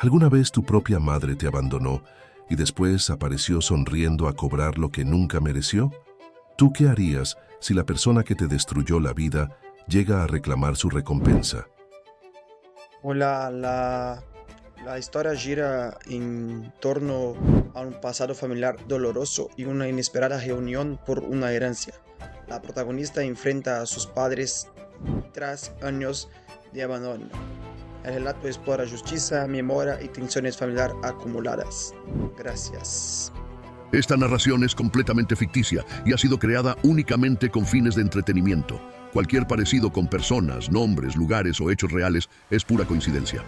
¿Alguna vez tu propia madre te abandonó y después apareció sonriendo a cobrar lo que nunca mereció? ¿Tú qué harías si la persona que te destruyó la vida llega a reclamar su recompensa? Hola, la historia gira en torno a un pasado familiar doloroso y una inesperada reunión por una herencia. La protagonista enfrenta a sus padres tras años de abandono. El relato explora justicia, memoria y tensiones familiares acumuladas. Gracias. Esta narración es completamente ficticia y ha sido creada únicamente con fines de entretenimiento. Cualquier parecido con personas, nombres, lugares o hechos reales es pura coincidencia.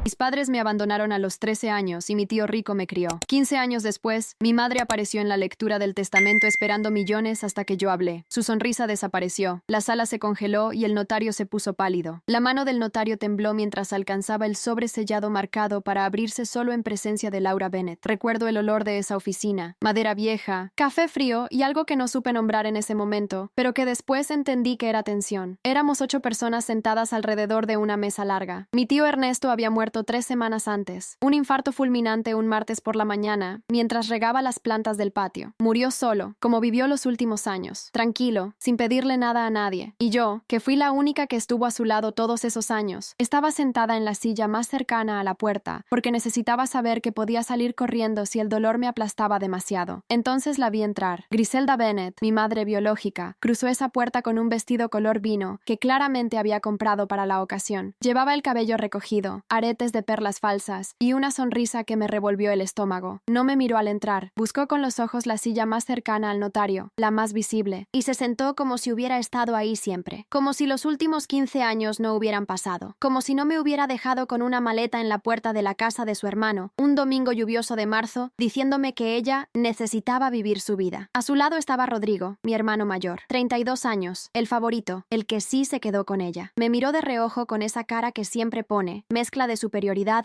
Mis padres me abandonaron a los 13 años y mi tío rico me crió. 15 años después, mi madre apareció en la lectura del testamento esperando millones hasta que yo hablé. Su sonrisa desapareció, la sala se congeló y el notario se puso pálido. La mano del notario tembló mientras alcanzaba el sobre sellado marcado para abrirse solo en presencia de Laura Bennett. Recuerdo el olor de esa oficina, madera vieja, café frío y algo que no supe nombrar en ese momento, pero que después entendí que era tensión. Éramos 8 personas sentadas alrededor de una mesa larga. Mi tío Ernesto había muerto 3 semanas antes. Un infarto fulminante un martes por la mañana, mientras regaba las plantas del patio. Murió solo, como vivió los últimos años. Tranquilo, sin pedirle nada a nadie. Y yo, que fui la única que estuvo a su lado todos esos años, estaba sentada en la silla más cercana a la puerta, porque necesitaba saber que podía salir corriendo si el dolor me aplastaba demasiado. Entonces la vi entrar. Griselda Bennett, mi madre biológica, cruzó esa puerta con un vestido color vino que claramente había comprado para la ocasión. Llevaba el cabello recogido, aretes de perlas falsas y una sonrisa que me revolvió el estómago. No me miró al entrar. Buscó con los ojos la silla más cercana al notario, la más visible, y se sentó como si hubiera estado ahí siempre. Como si los últimos 15 años no hubieran pasado. Como si no me hubiera dejado con una maleta en la puerta de la casa de su hermano, un domingo lluvioso de marzo, diciéndome que ella necesitaba vivir su vida. A su lado estaba Rodrigo, mi hermano mayor. 32 años, el favorito, el que sí se quedó con ella. Me miró de reojo con esa cara que siempre pone, mezcla de superioridad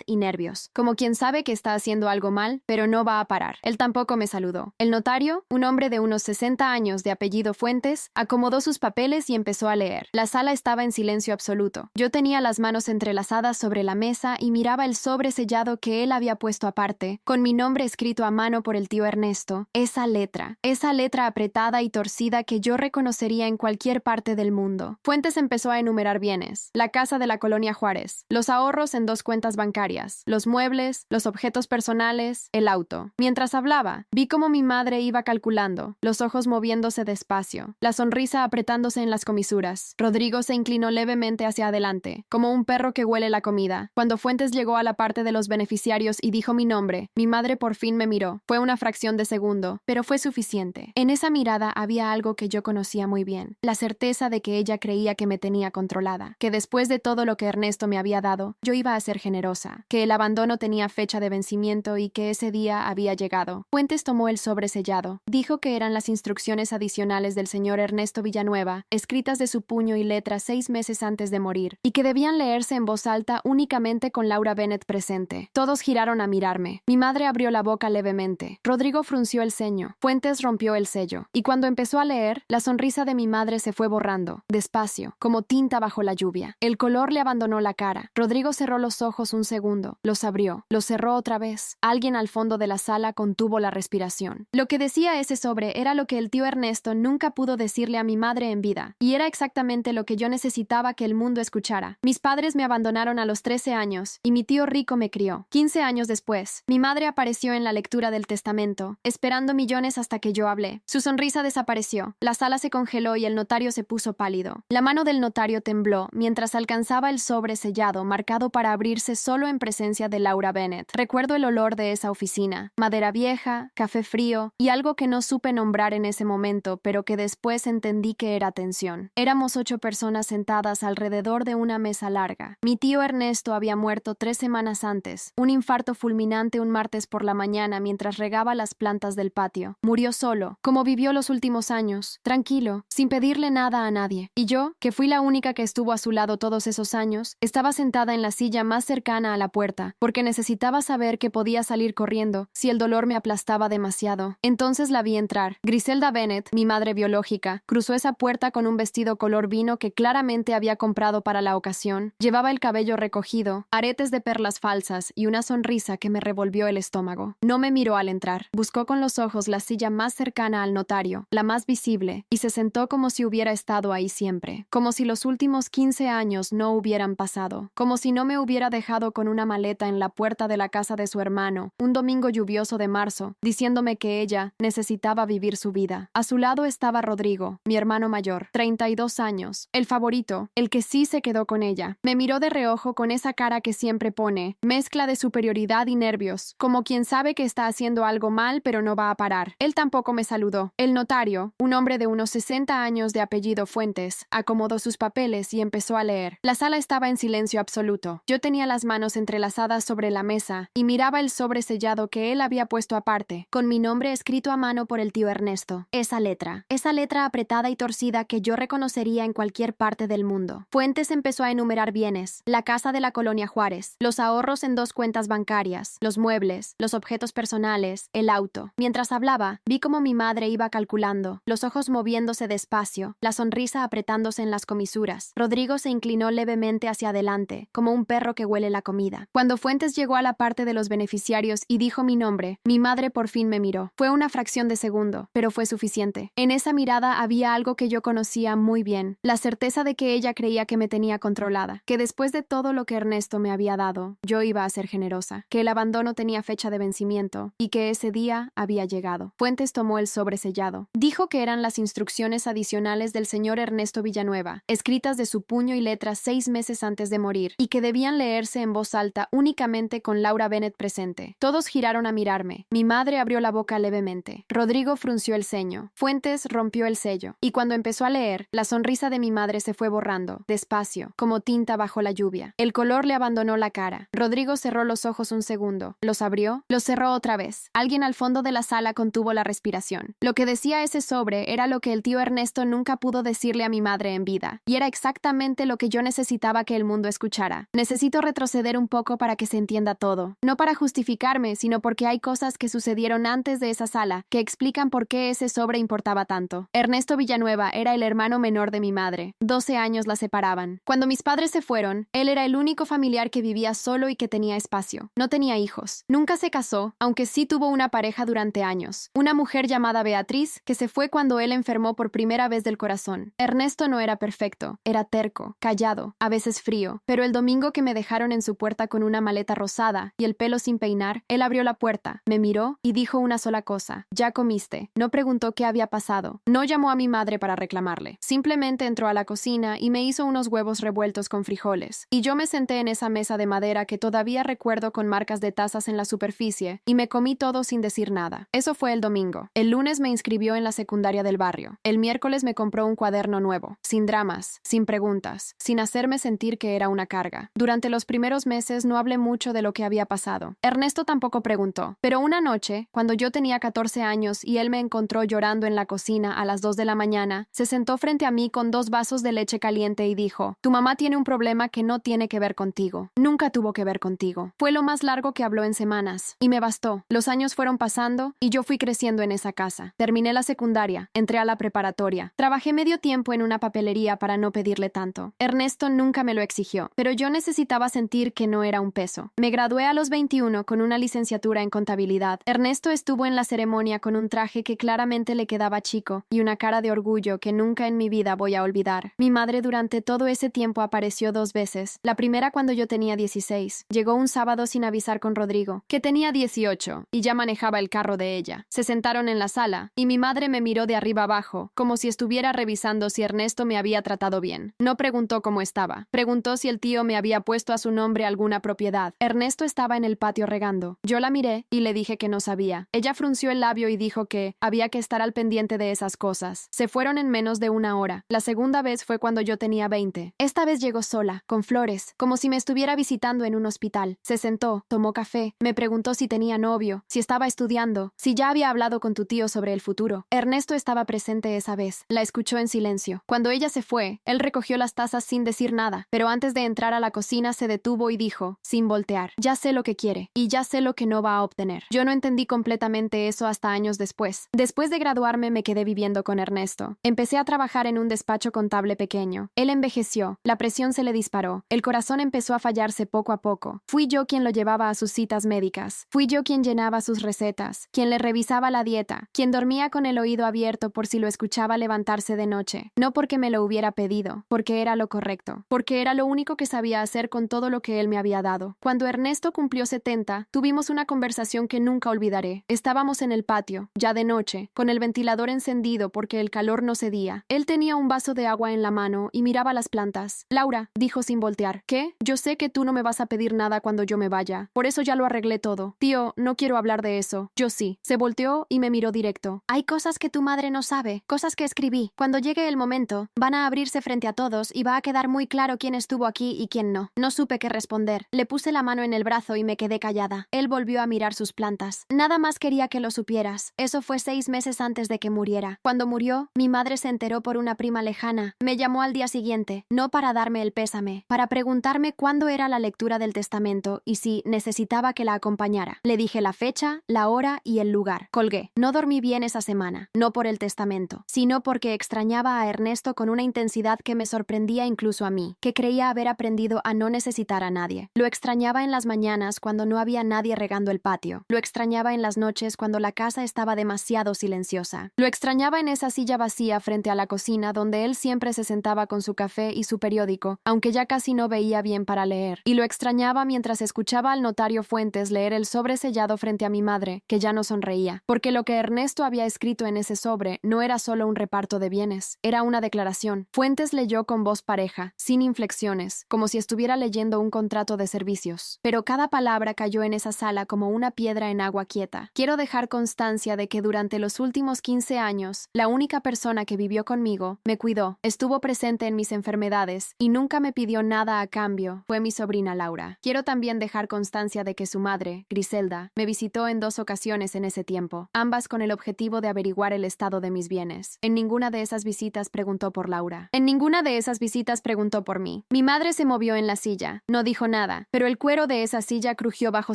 y nervios, como quien sabe que está haciendo algo mal, pero no va a parar. Él tampoco me saludó. El notario, un hombre de unos 60 años de apellido Fuentes, acomodó sus papeles y empezó a leer. La sala estaba en silencio absoluto. Yo tenía las manos entrelazadas sobre la mesa y miraba el sobre sellado que él había puesto aparte, con mi nombre escrito a mano por el tío Ernesto. Esa letra apretada y torcida que yo reconocería en cualquier parte del mundo. Fuentes empezó a enumerar bienes: la casa de la Colonia Juárez, los ahorros en 2 cuentas bancarias, los muebles, los objetos personales, el auto. Mientras hablaba, vi cómo mi madre iba calculando, los ojos moviéndose despacio, la sonrisa apretándose en las comisuras. Rodrigo se inclinó levemente hacia adelante, como un perro que huele la comida. Cuando Fuentes llegó a la parte de los beneficiarios y dijo mi nombre, mi madre por fin me miró. Fue una fracción de segundo, pero fue suficiente. En esa mirada había algo que yo conocía muy bien, la certeza de que ella creía que me tenía controlada, que después de todo lo que Ernesto me había dado, yo iba a ser generosa, que el abandono tenía fecha de vencimiento y que ese día había llegado. Fuentes tomó el sobre sellado. Dijo que eran las instrucciones adicionales del señor Ernesto Villanueva, escritas de su puño y letra 6 meses antes de morir, y que debían leerse en voz alta únicamente con Laura Bennett presente. Todos giraron a mirarme. Mi madre abrió la boca levemente. Rodrigo frunció el ceño. Fuentes rompió el sello. Y cuando empezó a leer, la sonrisa de mi madre se fue borrando, despacio, como tinta bajo la lluvia. El color le abandonó la cara. Rodrigo cerró los ojos un segundo, los abrió, los cerró otra vez. Alguien al fondo de la sala contuvo la respiración. Lo que decía ese sobre era lo que el tío Ernesto nunca pudo decirle a mi madre en vida, y era exactamente lo que yo necesitaba que el mundo escuchara. Mis padres me abandonaron a los 13 años, y mi tío rico me crió. 15 años después, mi madre apareció en la lectura del testamento, esperando millones hasta que yo hablé. Su sonrisa desapareció, la sala se congeló y el notario se puso pálido. La mano del notario tembló mientras alcanzaba el sobre sellado marcado para abrirse solo en presencia de Laura Bennett. Recuerdo el olor de esa oficina, madera vieja, café frío y algo que no supe nombrar en ese momento, pero que después entendí que era tensión. Éramos 8 personas sentadas alrededor de una mesa larga. Mi tío Ernesto había muerto 3 semanas antes, un infarto fulminante un martes por la mañana mientras regaba las plantas del patio. Murió solo, como vivió los últimos años, tranquilo, sin pedirle nada a nadie. Y yo, que fui la única que estuvo a su lado todos esos años, estaba sentada en la silla más cercana a la puerta, porque necesitaba saber que podía salir corriendo si el dolor me aplastaba demasiado. Entonces la vi entrar. Griselda Bennett, mi madre biológica, cruzó esa puerta con un vestido color vino que claramente había comprado para la ocasión. Llevaba el cabello recogido, aretes de perlas falsas y una sonrisa que me revolvió el estómago. No me miró al entrar. Buscó con los ojos la silla más cercana al notario, la más visible, y se sentó como si hubiera estado ahí siempre, como si los últimos 15 años no hubieran pasado, como si no me hubiera dejado con una maleta en la puerta de la casa de su hermano, un domingo lluvioso de marzo, diciéndome que ella necesitaba vivir su vida. A su lado estaba Rodrigo, mi hermano mayor, 32 años, el favorito, el que sí se quedó con ella. Me miró de reojo con esa cara que siempre pone, mezcla de superioridad y nervios, como quien sabe que está haciendo algo mal pero no va a parar. Él tampoco me saludó. El notario, un hombre de unos 60 años de apellido Fuentes, acomodó sus papeles y empezó a leer. La sala estaba en silencio absoluto. Yo tenía las manos entrelazadas sobre la mesa y miraba el sobre sellado que él había puesto aparte, con mi nombre escrito a mano por el tío Ernesto. Esa letra apretada y torcida que yo reconocería en cualquier parte del mundo. Fuentes empezó a enumerar bienes: la casa de la Colonia Juárez, los ahorros en 2 cuentas bancarias, los muebles, los objetos personales, el auto. Mientras hablaba, vi cómo mi madre iba calculando, los ojos moviéndose despacio, la sonrisa apretándose en las comisuras. Rodrigo se inclinó levemente hacia adelante, como un perro que huele la comida. Cuando Fuentes llegó a la parte de los beneficiarios y dijo mi nombre, mi madre por fin me miró. Fue una fracción de segundo, pero fue suficiente. En esa mirada había algo que yo conocía muy bien, la certeza de que ella creía que me tenía controlada, que después de todo lo que Ernesto me había dado, yo iba a ser generosa, que el abandono tenía fecha de vencimiento y que ese día había llegado. Fuentes tomó el sobre sellado. Dijo que eran las instrucciones adicionales del señor Ernesto Villanueva, escritas de su puño y letra 6 meses antes de morir, y que debían leerse en voz alta únicamente con Laura Bennett presente. Todos giraron a mirarme. Mi madre abrió la boca levemente. Rodrigo frunció el ceño. Fuentes rompió el sello, y cuando empezó a leer, la sonrisa de mi madre se fue borrando, despacio, como tinta bajo la lluvia. El color le abandonó la cara. Rodrigo cerró los ojos un segundo, los abrió, los cerró otra vez. Alguien al fondo de la sala contuvo la respiración. Lo que decía ese sobre era lo que el tío Ernesto nunca pudo decirle a mi madre en vida, y era exactamente lo que yo necesitaba que el mundo escuchara. Necesito retroceder un poco para que se entienda todo, no para justificarme, sino porque hay cosas que sucedieron antes de esa sala que explican por qué ese sobre importaba tanto. Ernesto Villanueva era el hermano menor de mi madre. 12 años la separaban. Cuando mis padres se fueron, él era el único familiar que vivía solo y que tenía espacio. No tenía hijos. Nunca se casó, aunque sí tuvo una pareja durante años. Una mujer llamada Beatriz, que se fue cuando él enfermó por primera vez del corazón. Ernesto no era perfecto. Era terco, callado, a veces frío. Pero el domingo que me dejaron en su puerta con una maleta rosada y el pelo sin peinar, él abrió la puerta, me miró y dijo una sola cosa: «¿Ya comiste?». No preguntó qué había pasado. No llamó a mi madre para reclamarle. Simplemente entró a la cocina y me hizo unos huevos revueltos con frijoles. Y yo me senté en esa mesa de madera que todavía recuerdo con marcas de tazas en la superficie y me comí todo sin decir nada. Eso fue el domingo. El lunes me inscribió en la secundaria del barrio. El miércoles me compró un cuaderno nuevo, sin dramas, sin preguntas, sin hacerme sentir que era una carga. Durante los primeros meses no hablé mucho de lo que había pasado. Ernesto tampoco preguntó, pero una noche, cuando yo tenía 14 años y él me encontró llorando en la cocina a las 2 de la mañana, se sentó frente a mí con 2 vasos de leche caliente y dijo: «Tu mamá tiene un problema que no tiene que ver contigo. Nunca tuvo que ver contigo». Fue lo más largo que habló en semanas, y me bastó. Los años fueron pasando y yo fui creciendo en esa casa. Terminé la secundaria, entré a la preparatoria. Trabajé medio tiempo en una papelería para no pedirle tanto. Ernesto nunca me lo exigió, pero yo necesitaba sentir que no era un peso. Me gradué a los 21 con una licenciatura en contabilidad. Ernesto estuvo en la ceremonia con un traje que claramente le quedaba chico y una cara de orgullo que nunca en mi vida voy a olvidar. Mi madre durante todo ese tiempo apareció 2 veces. La primera cuando yo tenía 16. Llegó un sábado sin avisar con Rodrigo, que tenía 18, y ya manejaba el carro de ella. Se sentaron en la sala, y mi madre me miró de arriba abajo, como si estuviera revisando si Ernesto me había tratado bien. No preguntó cómo estaba. Preguntó si el tío me había puesto a su nombre alguna propiedad. Ernesto estaba en el patio regando. Yo la miré y le dije que no sabía. Ella frunció el labio y dijo que había que estar al pendiente de esas cosas. Se fueron en menos de 1 hora. La segunda vez fue cuando yo tenía 20. Esta vez llegó sola, con flores, como si me estuviera visitando en un hospital. Se sentó, tomó café, me preguntó si tenía novio, si estaba estudiando, si ya había hablado con tu tío sobre el futuro. Ernesto estaba presente esa vez. La escuchó en silencio. Cuando ella se fue, él recogió las tazas sin decir nada, pero antes de entrar a la cocina se detuvo y dijo, sin voltear, ya sé lo que quiere, y ya sé lo que no va a obtener. Yo no entendí completamente eso hasta años después. Después de graduarme me quedé viviendo con Ernesto. Empecé a trabajar en un despacho contable pequeño. Él envejeció, la presión se le disparó, el corazón empezó a fallarse poco a poco. Fui yo quien lo llevaba a sus citas médicas. Fui yo quien llenaba sus recetas, quien le revisaba la dieta, quien dormía con el oído abierto por si lo escuchaba levantarse de noche. No porque me lo hubiera pedido, porque era lo correcto, porque era lo único que sabía hacer con todo lo que él me había dado. Cuando Ernesto cumplió 70, tuvimos una conversación que nunca olvidaré. Estábamos en el patio, ya de noche, con el ventilador encendido porque el calor no cedía. Él tenía un vaso de agua en la mano y miraba las plantas. Laura, dijo sin voltear, ¿qué? Yo sé que tú no me vas a pedir nada cuando yo me vaya. Por eso ya lo arreglé todo. Tío, no quiero hablar de eso. Yo sí. Se volteó y me miró directo. Hay cosas que tu madre no sabe, cosas que escribí. Cuando llegue el momento, van a abrirse frente a todos y va a quedar muy claro quién estuvo aquí y quién no. No supe qué responder. Le puse la mano en el brazo y me quedé callada. Él volvió a mirar sus plantas. Nada más quería que lo supieras. Eso fue 6 meses antes de que muriera. Cuando murió, mi madre se enteró por una prima lejana. Me llamó al día siguiente, no para darme el pésame, para preguntarme cuándo era la lectura del testamento y si necesitaba que la acompañara. Le dije la fecha, la hora y el lugar. Colgué. No dormí bien esa semana, no por el testamento, sino porque extrañaba a Ernesto con una intensidad que me sorprendía incluso a mí, que creía haber aprendido a no necesitar a nadie. Lo extrañaba en las mañanas cuando no había nadie regando el patio. Lo extrañaba en las noches cuando la casa estaba demasiado silenciosa. Lo extrañaba en esa silla vacía frente a la cocina donde él siempre se sentaba con su café y su periódico, aunque ya casi no veía bien para leer. Y lo extrañaba mientras escuchaba al notario Fuentes leer el sobre sellado frente a mi madre, que ya no sonreía, porque lo que Ernesto había escrito en ese sobre no era solo un reparto de bienes, era una declaración. Fuentes leyó con voz pareja, sin inflexiones, como si estuviera leyendo un contrato de servicios. Pero cada palabra cayó en esa sala como una piedra en agua quieta. Quiero dejar constancia de que durante los últimos 15 años, la única persona que vivió conmigo, me cuidó, estuvo presente en mis enfermedades y nunca me pidió nada a cambio, fue mi sobrina Laura. Quiero también dejar constancia de que su madre, Griselda, me visitó en 2 ocasiones en ese tiempo, ambas con el objetivo de averiguar el estado de mis bienes. En ninguna de esas visitas preguntó por Laura. En ninguna de esas visitas preguntó por mí. Mi madre se movió en la silla, no dijo nada, pero el cuero de esa silla crujió bajo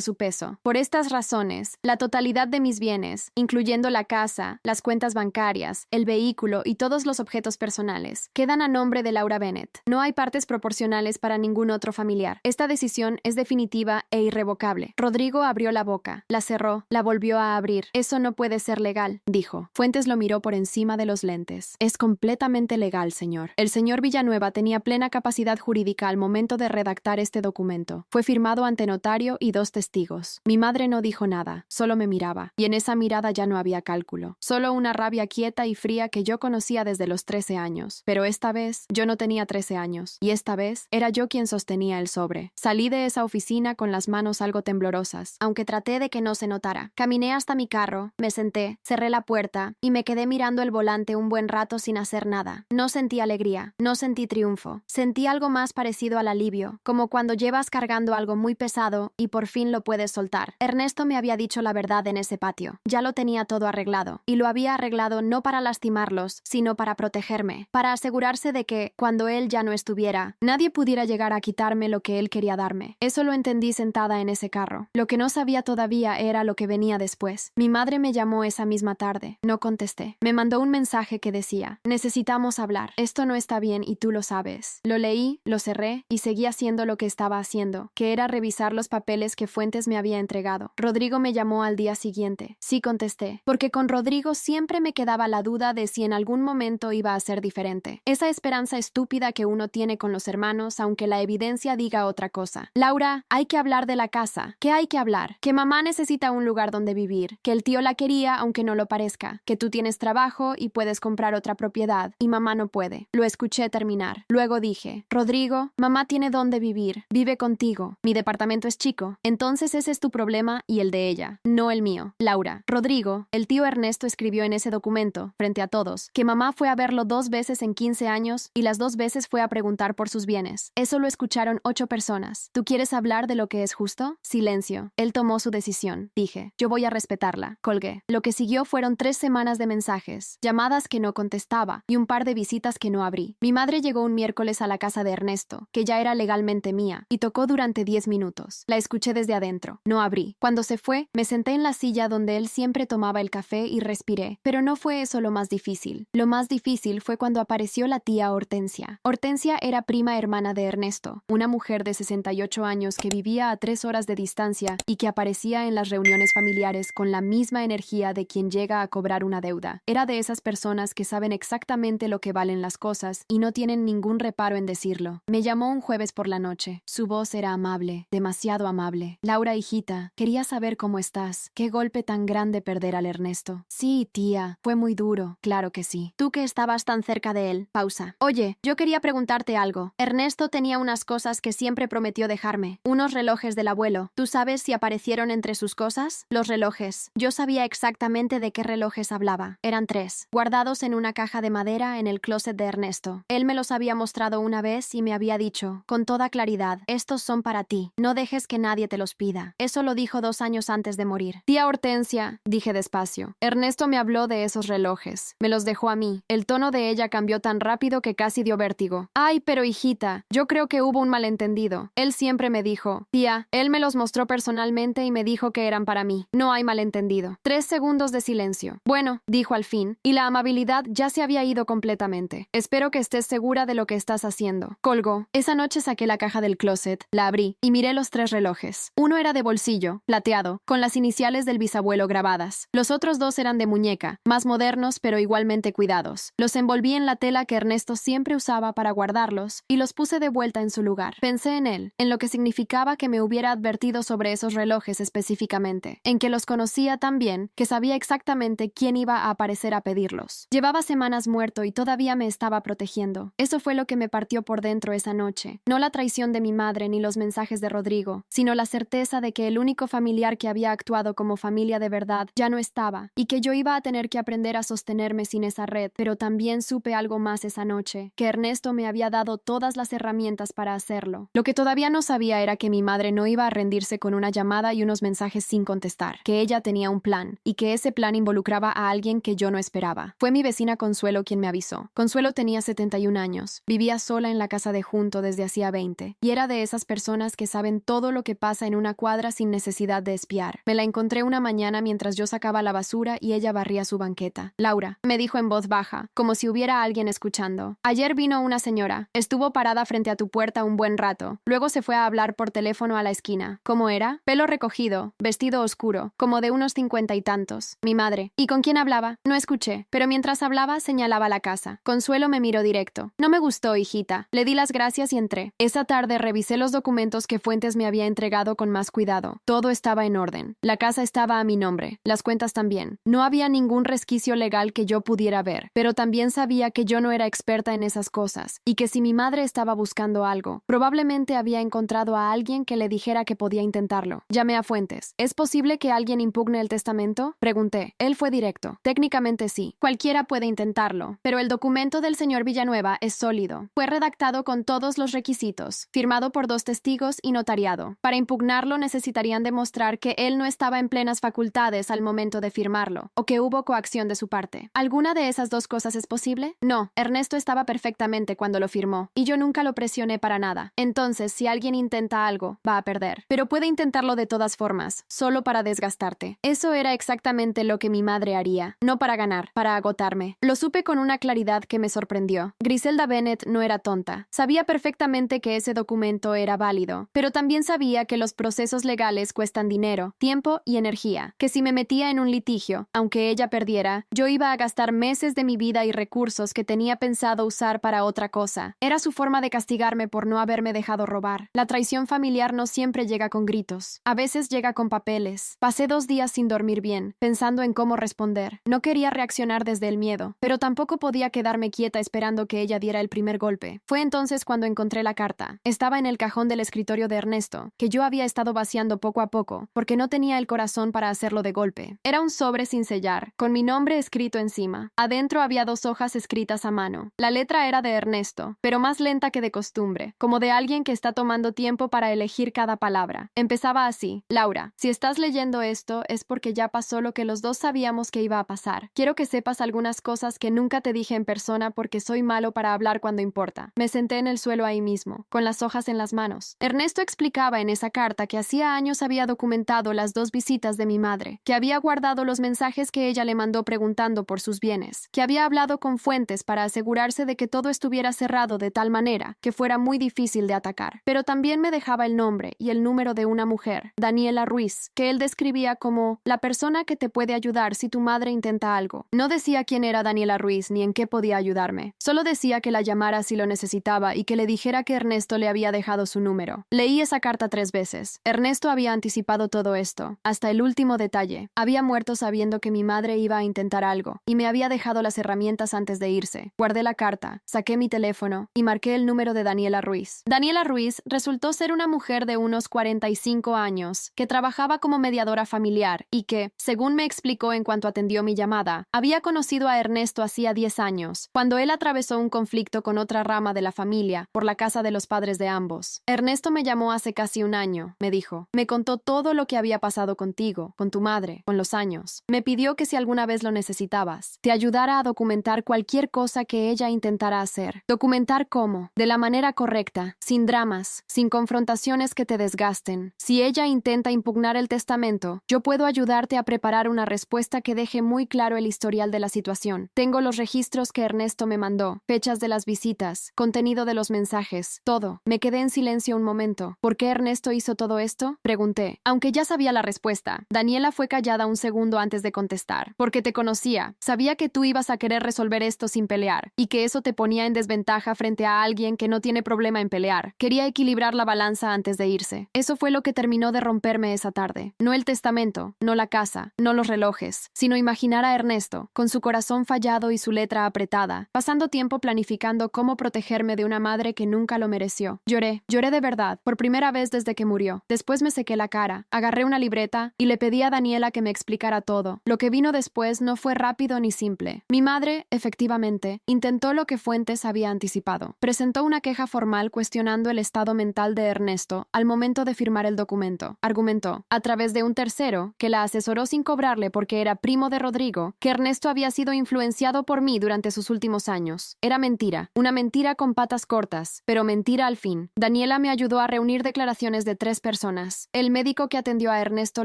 su peso. Por estas razones, la totalidad de mis bienes, incluyendo la casa, las cuentas bancarias, el vehículo y todos los objetos personales, quedan a nombre de Laura Bennett. No hay partes proporcionales para ningún otro familiar. Esta decisión es definitiva e irrevocable. Rodrigo abrió la boca, la cerró, la volvió a abrir. Eso no puede ser legal, dijo. Fuentes lo miró por encima de los lentes. Es completamente legal, señor. El señor Villanueva tenía plena capacidad jurídica al momento de redactar este documento. Fue firmado ante notario y 2 testigos. Mi madre no dijo nada, solo me miraba, y en esa mirada ya no había cálculo, solo una rabia quieta y fría que yo conocía desde los 13 años. Pero esta vez yo no tenía 13 años, y esta vez era yo quien sostenía el sobre. Salí de esa oficina con las manos algo temblorosas, aunque traté de que no se notara. Caminé hasta mi carro, me senté, cerré la puerta y me quedé mirando el volante un buen rato sin hacer nada. No sentí alegría, no sentí triunfo, sentí algo más parecido al alivio, como cuando llevas cargando algo muy pesado y por fin lo puedes soltar. Ernesto me había dicho la verdad en ese patio. Ya lo tenía todo arreglado, y lo había arreglado no para lastimarlos, sino para protegerme, para asegurarse de que, cuando él ya no estuviera, nadie pudiera llegar a quitarme lo que él quería darme. Eso lo entendí sentada en ese carro. Lo que no sabía todavía era lo que venía después. Mi madre me llamó esa misma tarde. No contesté. Me mandó un mensaje que decía: necesitamos hablar. Esto no está bien y tú lo sabes. Lo leí, lo cerré y seguí haciendo lo que estaba haciendo, que era revisar los papeles que Fuentes me había entregado. Rodrigo me llamó al día siguiente. Sí contesté, porque con Rodrigo siempre me quedaba la duda de si en algún momento iba a ser diferente. Esa esperanza estúpida que uno tiene con los hermanos, aunque la evidencia diga otra cosa. Laura, hay que hablar de la casa. ¿Qué hay que hablar? Que mamá necesita un lugar donde vivir, que el tío la quería aunque no lo parezca, que tú tienes trabajo y puedes comprar otra propiedad y mamá no puede. Lo escuché terminar. Luego dije: Rodrigo, mamá tiene dónde vivir, vive contigo. Mi departamento es chico, entonces ese es tu problema y el de ella, no el mío. Laura, Rodrigo, el tío Ernesto escribió en ese documento, frente a todos, que mamá fue a verlo 2 veces en 15 años y las 2 veces fue a preguntar por sus bienes. Eso lo escucharon 8 personas. ¿Tú quieres hablar de lo que es justo? Silencio. Él tomó su decisión. Dije: yo voy a respetarla. Colgué. Lo que siguió fueron 3 semanas de mensajes, llamadas que no contestaba y un par de visitas que no abrí. Mi madre llegó un miércoles a la casa de Ernesto, que ya era legalmente gemía, y tocó durante 10 minutos. La escuché desde adentro. No abrí. Cuando se fue, me senté en la silla donde él siempre tomaba el café y respiré. Pero no fue eso lo más difícil. Lo más difícil fue cuando apareció la tía Hortensia. Hortensia era prima hermana de Ernesto, una mujer de 68 años que vivía a 3 horas de distancia y que aparecía en las reuniones familiares con la misma energía de quien llega a cobrar una deuda. Era de esas personas que saben exactamente lo que valen las cosas y no tienen ningún reparo en decirlo. Me llamó un jueves por la noche. Su voz era amable, demasiado amable. Laura, hijita, quería saber cómo estás. Qué golpe tan grande perder al Ernesto. Sí, tía, fue muy duro. Claro que sí. Tú que estabas tan cerca de él. Pausa. Oye, yo quería preguntarte algo. Ernesto tenía unas cosas que siempre prometió dejarme. Unos relojes del abuelo. ¿Tú sabes si aparecieron entre sus cosas? Los relojes. Yo sabía exactamente de qué relojes hablaba. Eran 3, guardados en una caja de madera en el closet de Ernesto. Él me los había mostrado una vez y me había dicho, con toda claridad, estos son para ti. No dejes que nadie te los pida. Eso lo dijo 2 años antes de morir. Tía Hortensia, dije despacio. Ernesto me habló de esos relojes. Me los dejó a mí. El tono de ella cambió tan rápido que casi dio vértigo. Ay, pero hijita, yo creo que hubo un malentendido. Él siempre me dijo, tía, él me los mostró personalmente y me dijo que eran para mí. No hay malentendido. 3 segundos de silencio. Bueno, dijo al fin, y la amabilidad ya se había ido completamente. Espero que estés segura de lo que estás haciendo. Colgó. Esa noche saqué la caja del closet, la abrí y miré los 3 relojes. Uno era de bolsillo, plateado, con las iniciales del bisabuelo grabadas. Los otros 2 eran de muñeca, más modernos pero igualmente cuidados. Los envolví en la tela que Ernesto siempre usaba para guardarlos y los puse de vuelta en su lugar. Pensé en él, en lo que significaba que me hubiera advertido sobre esos relojes específicamente, en que los conocía tan bien que sabía exactamente quién iba a aparecer a pedirlos. Llevaba semanas muerto y todavía me estaba protegiendo. Eso fue lo que me partió por dentro esa noche. No la traición de mi madre ni los mensajes de Rodrigo, sino la certeza de que el único familiar que había actuado como familia de verdad ya no estaba y que yo iba a tener que aprender a sostenerme sin esa red. Pero también supe algo más esa noche, que Ernesto me había dado todas las herramientas para hacerlo. Lo que todavía no sabía era que mi madre no iba a rendirse con una llamada y unos mensajes sin contestar, que ella tenía un plan y que ese plan involucraba a alguien que yo no esperaba. Fue mi vecina Consuelo quien me avisó. Consuelo tenía 71 años, vivía sola en la casa de junto desde hacía 20 y era de esas personas que saben todo lo que pasa en una cuadra sin necesidad de espiar. Me la encontré una mañana mientras yo sacaba la basura y ella barría su banqueta. Laura, me dijo en voz baja, como si hubiera alguien escuchando. Ayer vino una señora. Estuvo parada frente a tu puerta un buen rato. Luego se fue a hablar por teléfono a la esquina. ¿Cómo era? Pelo recogido, vestido oscuro, como de unos 50 y tantos. Mi madre. ¿Y con quién hablaba? No escuché, pero mientras hablaba señalaba la casa. Consuelo me miró directo. No me gustó, hijita. Le di las gracias y entré. Esa tarde revisé los documentos que Fuentes me había entregado con más cuidado. Todo estaba en orden. La casa estaba a mi nombre. Las cuentas también. No había ningún resquicio legal que yo pudiera ver, pero también sabía que yo no era experta en esas cosas y que si mi madre estaba buscando algo, probablemente había encontrado a alguien que le dijera que podía intentarlo. Llamé a Fuentes. ¿Es posible que alguien impugne el testamento? Pregunté. Él fue directo. Técnicamente sí. Cualquiera puede intentarlo, pero el documento del señor Villanueva es sólido. Fue redactado con todos los requisitos, firmado por 2 testigos y notariado. Para impugnarlo necesitarían demostrar que él no estaba en plenas facultades al momento de firmarlo, o que hubo coacción de su parte. ¿Alguna de esas 2 cosas es posible? No. Ernesto estaba perfectamente cuando lo firmó, y yo nunca lo presioné para nada. Entonces, si alguien intenta algo, va a perder. Pero puede intentarlo de todas formas, solo para desgastarte. Eso era exactamente lo que mi madre haría. No para ganar, para agotarme. Lo supe con una claridad que me sorprendió. Griselda Bennett no era tonta. Sabía perfectamente que ese documento era válido, pero también sabía que los procesos legales cuestan dinero, tiempo y energía. Que si me metía en un litigio, aunque ella perdiera, yo iba a gastar meses de mi vida y recursos que tenía pensado usar para otra cosa. Era su forma de castigarme por no haberme dejado robar. La traición familiar no siempre llega con gritos. A veces llega con papeles. Pasé 2 días sin dormir bien, pensando en cómo responder. No quería reaccionar desde el miedo, pero tampoco podía quedarme quieta esperando que ella diera el primer golpe. Fue entonces cuando encontré la carta. Estaba en el cajón del escritorio de Ernesto, que yo había estado vaciando poco a poco, porque no tenía el corazón para hacerlo de golpe. Era un sobre sin sellar, con mi nombre escrito encima. Adentro había 2 hojas escritas a mano. La letra era de Ernesto, pero más lenta que de costumbre, como de alguien que está tomando tiempo para elegir cada palabra. Empezaba así: Laura, si estás leyendo esto es porque ya pasó lo que los 2 sabíamos que iba a pasar. Quiero que sepas algunas cosas que nunca te dije en persona porque soy malo para hablar cuando importa. Me senté en el suelo ahí mismo, con las hojas en las manos. Ernesto explicaba en esa carta que hacía años había documentado las 2 visitas de mi madre, que había guardado los mensajes que ella le mandó preguntando por sus bienes, que había hablado con fuentes para asegurarse de que todo estuviera cerrado de tal manera que fuera muy difícil de atacar. Pero también me dejaba el nombre y el número de una mujer, Daniela Ruiz, que él describía como la persona que te puede ayudar si tu madre intenta algo. No decía quién era Daniela Ruiz ni en qué podía ayudarme. Solo decía que la llamara si lo necesitaba y que le dijera que Ernesto le había dejado su número. Leí esa carta 3 veces. Ernesto había anticipado todo esto, hasta el último detalle. Había muerto sabiendo que mi madre iba a intentar algo, y me había dejado las herramientas antes de irse. Guardé la carta, saqué mi teléfono y marqué el número de Daniela Ruiz. Daniela Ruiz resultó ser una mujer de unos 45 años, que trabajaba como mediadora familiar y que, según me explicó en cuanto atendió mi llamada, había conocido a Ernesto hacía 10 años, cuando él atravesó un conflicto con otra rama de la familia por la casa de los padres de ambos. Ernesto me llamó hace casi un año, me dijo. Me contó todo lo que había pasado contigo, con tu madre, con los años. Me pidió que si alguna vez lo necesitabas, te ayudara a documentar cualquier cosa que ella intentara hacer. Documentar cómo, de la manera correcta, sin dramas, sin confrontaciones que te desgasten. Si ella intenta impugnar el testamento, yo puedo ayudarte a preparar una respuesta que deje muy claro el historial de la situación. Tengo los registros que Ernesto me mandó, fechas de las visitas, contenido de los mensajes, todo. Me quedé en silencio un momento. ¿Por qué Ernesto hizo todo esto? Pregunté. Aunque ya sabía la respuesta, Daniela fue callada un segundo antes de contestar. Porque te conocía. Sabía que tú ibas a querer resolver esto sin pelear, y que eso te ponía en desventaja frente a alguien que no tiene problema en pelear. Quería equilibrar la balanza antes de irse. Eso fue lo que terminó de romperme esa tarde. No el testamento, no la casa, no los relojes, sino imaginar a Ernesto, con su corazón fallado y su letra apretada, pasando tiempo planificando cómo protegerme de una madre que nunca lo mereció. Lloré de verdad, por primera vez desde que murió. Después me sequé la cara, agarré una libreta y le pedí a Daniela que me explicara todo. Lo que vino después no fue rápido ni simple. Mi madre, efectivamente, intentó lo que Fuentes había anticipado. Presentó una queja formal cuestionando el estado mental de Ernesto al momento de firmar el documento. Argumentó, a través de un tercero, que la asesoró sin cobrarle porque era primo de Rodrigo, que Ernesto había sido influenciado por mí durante sus últimos años. Era mentira, una mentira con patas cortas, pero mentira al fin. Daniela me ayudó a reunir declaraciones de 3 personas. El médico que atendió a Ernesto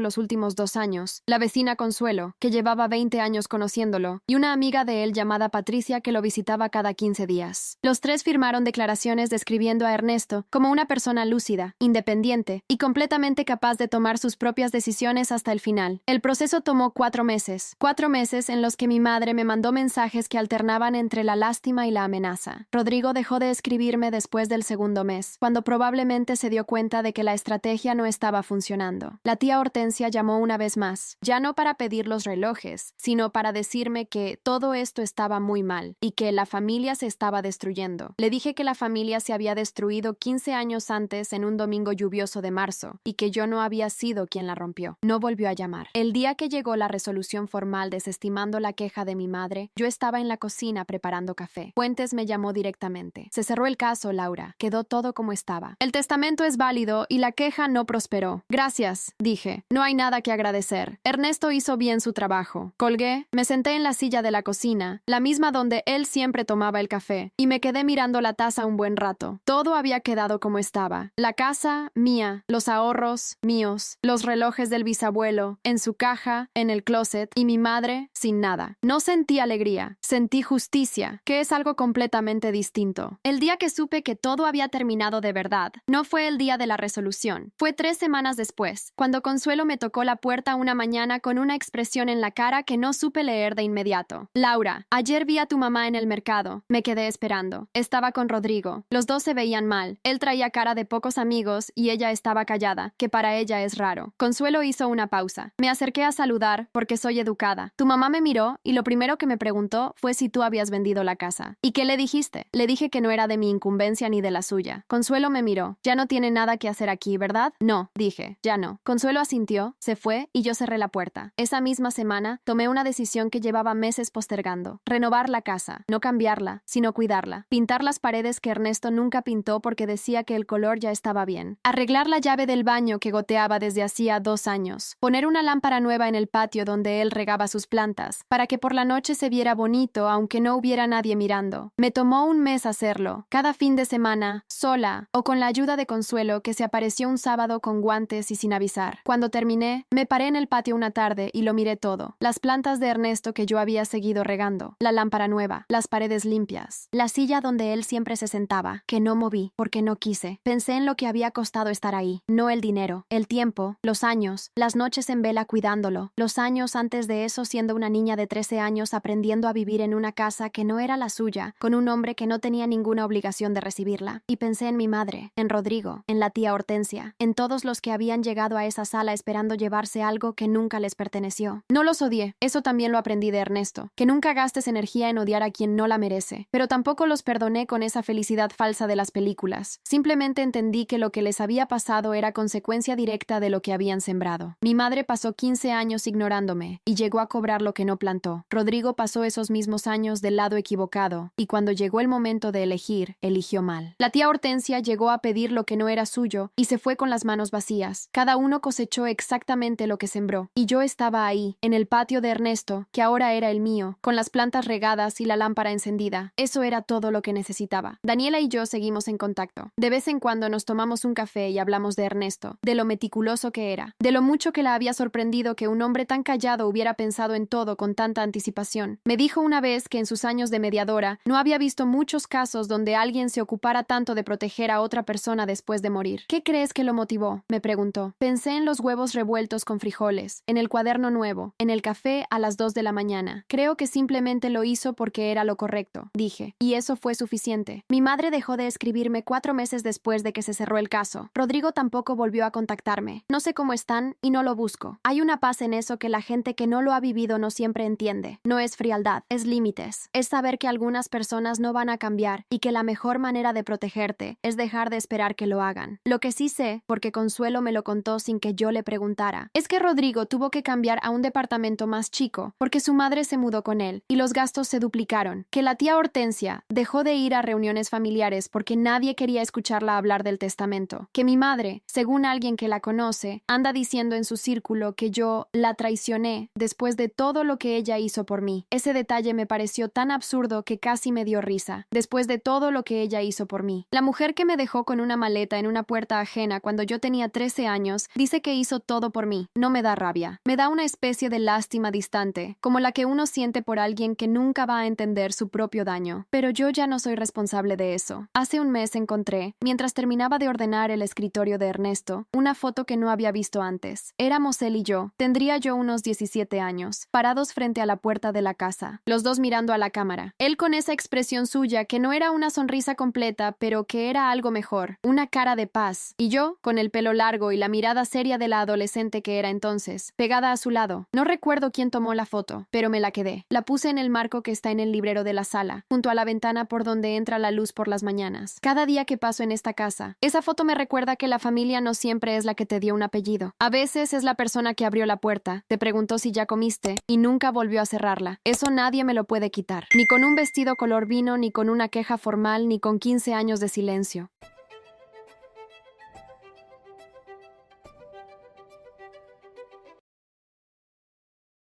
los últimos 2 años, la vecina Consuelo, que llevaba 20 años conociéndolo, y una amiga de él llamada Patricia que lo visitaba cada 15 días. Los 3 firmaron declaraciones describiendo a Ernesto como una persona lúcida, independiente y completamente capaz de tomar sus propias decisiones hasta el final. El proceso tomó 4 meses. 4 meses en los que mi madre me mandó mensajes que alternaban entre la lástima y la amenaza. Rodrigo dejó de escribirme después del segundo mes, cuando probablemente se dio cuenta de que la estrategia no estaba funcionando. La tía Hortensia llamó una vez más, ya no para pedir los relojes, sino para decirme que todo esto estaba muy mal y que la familia se estaba destruyendo. Le dije que la familia se había destruido 15 años antes en un domingo lluvioso de marzo y que yo no había sido quien la rompió. No volvió a llamar. El día que llegó la resolución formal desestimando la queja de mi madre, yo estaba en la cocina preparando café. Fuentes me llamó directamente. Se cerró el caso, Laura. Quedó todo como estaba. El testamento es válido y la queja no prosperó. Gracias, dije. No hay nada que agradecer. Ernesto hizo bien su trabajo. Colgué, me senté en la silla de la cocina, la misma donde él siempre tomaba el café, y me quedé mirando la taza un buen rato. Todo había quedado como estaba. La casa, mía. Los ahorros, míos. Los relojes del bisabuelo, en su caja, en el closet, y mi madre, sin nada. No sentí alegría, sentí justicia, que es algo completamente distinto. El día que supe que todo había terminado de verdad, no fue el día de la resolución. Fue 3 semanas después, cuando Consuelo me tocó la puerta una mañana con una expresión en la cara que no supe leer de inmediato. Laura, ayer vi a tu mamá en el mercado. Me quedé esperando. Estaba con Rodrigo. Los 2 se veían mal. Él traía cara de pocos amigos y ella estaba callada, que para ella es raro. Consuelo hizo una pausa. Me acerqué a saludar porque soy educada. Tu mamá me miró y lo primero que me preguntó fue si tú habías vendido la casa. ¿Y qué le dijiste? Le dije que no era de mi incumbencia ni de la suya. Consuelo me miró. Ya no tiene nada que hacer aquí, ¿verdad? No, dije. Ya no. Consuelo asintió, se fue y yo cerré la puerta. Esa misma semana tomé una decisión que llevaba meses postergando. Renovar la casa. No cambiarla, sino cuidarla. Pintar las paredes que Ernesto nunca pintó porque decía que el color ya estaba bien. Arreglar la llave del baño que goteaba desde hacía 2 años. Poner una lámpara nueva en el patio donde él regaba sus plantas, para que por la noche se viera bonito aunque no hubiera nadie mirando. Me tomó un mes hacerlo. Cada fin de semana, solo sola o con la ayuda de Consuelo, que se apareció un sábado con guantes y sin avisar. Cuando terminé, me paré en el patio una tarde y lo miré todo. Las plantas de Ernesto que yo había seguido regando, la lámpara nueva, las paredes limpias, la silla donde él siempre se sentaba, que no moví porque no quise. Pensé en lo que había costado estar ahí, no el dinero, el tiempo, los años, las noches en vela cuidándolo, los años antes de eso siendo una niña de 13 años aprendiendo a vivir en una casa que no era la suya, con un hombre que no tenía ninguna obligación de recibirla. Y pensé en mi madre, en Rodrigo, en la tía Hortensia, en todos los que habían llegado a esa sala esperando llevarse algo que nunca les perteneció. No los odié, eso también lo aprendí de Ernesto, que nunca gastes energía en odiar a quien no la merece, pero tampoco los perdoné con esa felicidad falsa de las películas. Simplemente entendí que lo que les había pasado era consecuencia directa de lo que habían sembrado. Mi madre pasó 15 años ignorándome y llegó a cobrar lo que no plantó. Rodrigo pasó esos mismos años del lado equivocado y cuando llegó el momento de elegir, eligió mal. La tía Hortensia llegó a pedir lo que no era suyo y se fue con las manos vacías. Cada uno cosechó exactamente lo que sembró y yo estaba ahí, en el patio de Ernesto, que ahora era el mío, con las plantas regadas y la lámpara encendida. Eso era todo lo que necesitaba. Daniela y yo seguimos en contacto. De vez en cuando nos tomamos un café y hablamos de Ernesto, de lo meticuloso que era, de lo mucho que la había sorprendido que un hombre tan callado hubiera pensado en todo con tanta anticipación. Me dijo una vez que en sus años de mediadora no había visto muchos casos donde alguien se ocupara tanto de proteger a otra persona después de morir. ¿Qué crees que lo motivó?, me preguntó. Pensé en los huevos revueltos con frijoles, en el cuaderno nuevo, en el café a las 2 de la mañana. Creo que simplemente lo hizo porque era lo correcto, dije, y eso fue suficiente. Mi madre dejó de escribirme 4 meses después de que se cerró el caso. Rodrigo tampoco volvió a contactarme. No sé cómo están y no lo busco. Hay una paz en eso que la gente que no lo ha vivido no siempre entiende. No es frialdad, es límites. Es saber que algunas personas no van a cambiar y que la mejor manera de protegerte es dejar de esperar que lo hagan. Lo que sí sé, porque Consuelo me lo contó sin que yo le preguntara, es que Rodrigo tuvo que cambiar a un departamento más chico porque su madre se mudó con él y los gastos se duplicaron, que la tía Hortensia dejó de ir a reuniones familiares porque nadie quería escucharla hablar del testamento, que mi madre, según alguien que la conoce, anda diciendo en su círculo que yo la traicioné después de todo lo que ella hizo por mí. Ese detalle me pareció tan absurdo que casi me dio risa, después de todo lo que ella hizo por mí. La mujer que me dejó con una maleta en una puerta ajena cuando yo tenía 13 años dice que hizo todo por mí. No me da rabia. Me da una especie de lástima distante, como la que uno siente por alguien que nunca va a entender su propio daño. Pero yo ya no soy responsable de eso. Hace un mes encontré, mientras terminaba de ordenar el escritorio de Ernesto, una foto que no había visto antes. Éramos él y yo. Tendría yo unos 17 años, parados frente a la puerta de la casa, los dos mirando a la cámara. Él con esa expresión suya que no era una sonrisa completa, pero que era algo mejor, una cara de paz. Y yo, con el pelo largo y la mirada seria de la adolescente que era entonces, pegada a su lado. No recuerdo quién tomó la foto, pero me la quedé. La puse en el marco que está en el librero de la sala, junto a la ventana por donde entra la luz por las mañanas. Cada día que paso en esta casa, esa foto me recuerda que la familia no siempre es la que te dio un apellido. A veces es la persona que abrió la puerta, te preguntó si ya comiste y nunca volvió a cerrarla. Eso nadie me lo puede quitar. Ni con un vestido color vino, ni con una queja formal, ni con 15 años de silencio.